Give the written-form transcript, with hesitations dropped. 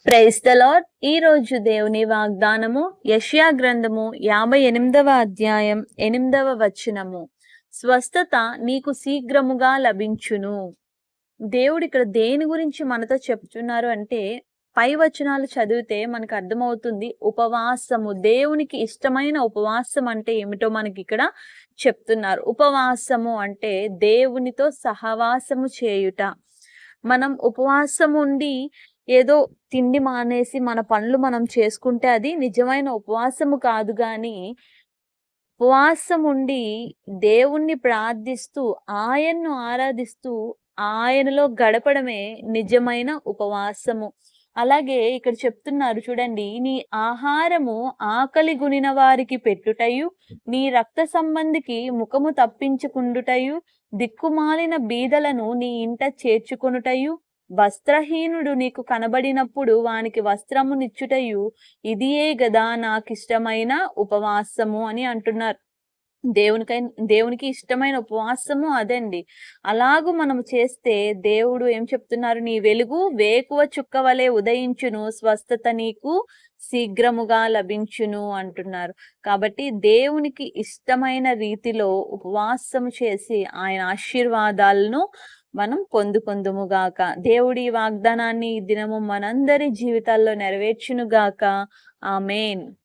Praise the lord. ఈ రోజు దేవుని వాగ్దానము యెషయా గ్రంథము 58వ అధ్యాయం 8వ వచనము. స్వస్థత నీకు శీఘ్రముగా లభించును. దేవుడు ఇక్కడ దేని గురించి మనతో చెప్తున్నారు అంటే, పై వచనాలు చదివితే మనకు అర్థమవుతుంది. ఉపవాసము, దేవునికి ఇష్టమైన ఉపవాసం అంటే ఏమిటో మనకి ఇక్కడ చెప్తున్నారు. ఉపవాసము అంటే దేవునితో సహవాసము చేయుట. మనం ఉపవాసం ఉండి ఏదో తిండి మానేసి మన పనులు మనం చేసుకుంటే అది నిజమైన ఉపవాసము కాదు గాని, ఉపవాసం ఉండి దేవుణ్ణి ప్రార్థిస్తూ, ఆయన్ను ఆరాధిస్తూ, ఆయనలో గడపడమే నిజమైన ఉపవాసము. అలాగే ఇక్కడ చెప్తున్నారు చూడండి, నీ ఆహారము ఆకలి గొనిన వారికి పెట్టుటయు, నీ రక్త సంబంధికి ముఖము తప్పించుకుండుటయు, దిక్కుమాలిన బీదలను నీ ఇంట చేర్చుకొనుటయు, వస్త్రహీనుడు నీకు కనబడినప్పుడు వానికి వస్త్రమునిచ్చుటయు, ఇదియే గదా నాకిష్టమైన ఉపవాసము అని అంటున్నారు. దేవునికి ఇష్టమైన ఉపవాసము అదండి. అలాగు మనము చేస్తే దేవుడు ఏం చెప్తున్నారు, నీ వెలుగు వేకువ చుక్క వలె ఉదయించును, స్వస్థత నీకు శీఘ్రముగా లభించును అంటున్నారు. కాబట్టి దేవునికి ఇష్టమైన రీతిలో ఉపవాసము చేసి ఆయన ఆశీర్వాదాలను మనం పొందుకొందుముగాక. దేవుడి వాగ్దానాన్ని ఈ దినము మనందరి జీవితాల్లో నెరవేర్చునుగాక. ఆమేన్.